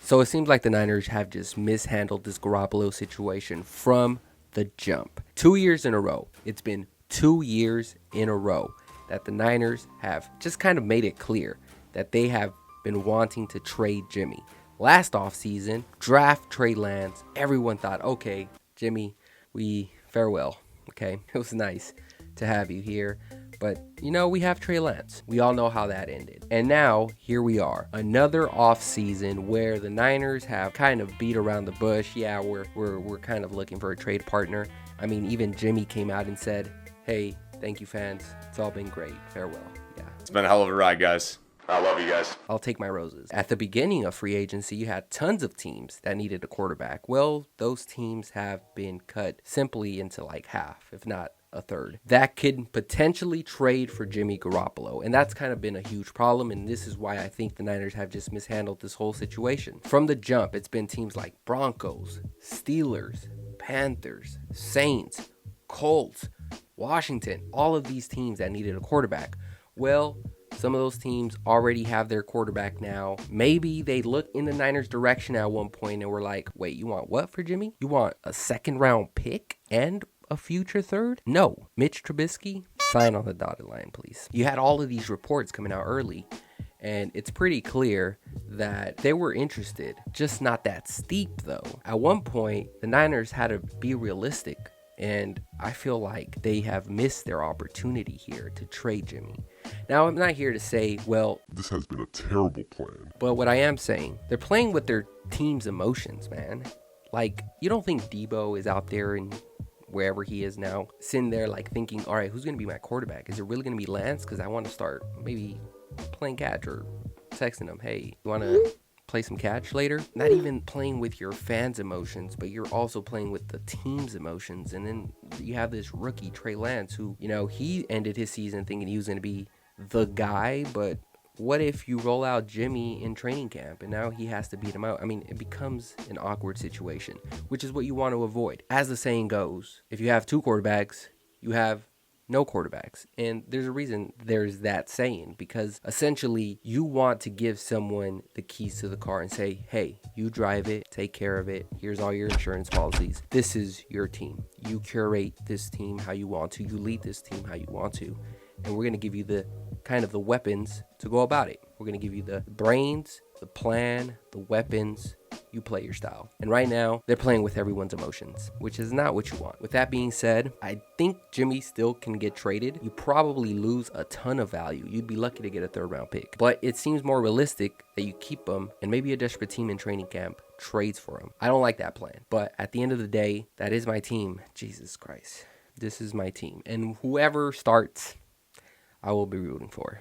So it seems like the Niners have just mishandled this Garoppolo situation from the jump. 2 years in a row. It's been 2 years in a row that the Niners have just kind of made it clear that they have been wanting to trade Jimmy. Last offseason, draft Trey Lance. Everyone thought, okay, Jimmy, we farewell. Okay, it was nice to have you here. But, we have Trey Lance. We all know how that ended. And now, here we are. Another offseason where the Niners have kind of beat around the bush. Yeah, we're kind of looking for a trade partner. I mean, even Jimmy came out and said, hey, thank you, fans. It's all been great. Farewell. Yeah. It's been a hell of a ride, guys. I love you guys. I'll take my roses. At the beginning of free agency, you had tons of teams that needed a quarterback. Well, those teams have been cut simply into like half, if not a third, that could potentially trade for Jimmy Garoppolo. And that's kind of been a huge problem. And this is why I think the Niners have just mishandled this whole situation. From the jump, it's been teams like Broncos, Steelers, Panthers, Saints, Colts, Washington, all of these teams that needed a quarterback. Well, some of those teams already have their quarterback now. Maybe they looked in the Niners' direction at one point and were like, wait, you want what for Jimmy? You want a second round pick and a future third? No. Mitch Trubisky, sign on the dotted line, please. You had all of these reports coming out early, and it's pretty clear that they were interested, just not that steep though. At one point, the Niners had to be realistic, and I feel like they have missed their opportunity here to trade Jimmy. Now, I'm not here to say, well, this has been a terrible plan. But what I am saying, they're playing with their team's emotions, man. Like, you don't think Debo is out there and wherever he is now, sitting there like thinking, all right, who's going to be my quarterback? Is it really going to be Lance? Because I want to start maybe playing catch or texting him, hey, you want to play some catch later? Not even playing with your fans' emotions, but you're also playing with the team's emotions. And then you have this rookie, Trey Lance, who, he ended his season thinking he was going to be the guy, but what if you roll out Jimmy in training camp and now he has to beat him out? I mean, it becomes an awkward situation, which is what you want to avoid. As the saying goes, if you have two quarterbacks, you have no quarterbacks. And there's a reason there's that saying, because essentially you want to give someone the keys to the car and say, hey, you drive it, take care of it. Here's all your insurance policies. This is your team. You curate this team how you want to. You lead this team how you want to. And we're going to give you the kind of the weapons to go about it. We're going to give you the brains, the plan, the weapons. You play your style. And right now, they're playing with everyone's emotions, which is not what you want. With that being said, I think Jimmy still can get traded. You probably lose a ton of value. You'd be lucky to get a third round pick. But it seems more realistic that you keep him and maybe a desperate team in training camp trades for him. I don't like that plan. But at the end of the day, that is my team. Jesus Christ. This is my team. And whoever starts, I will be rooting for.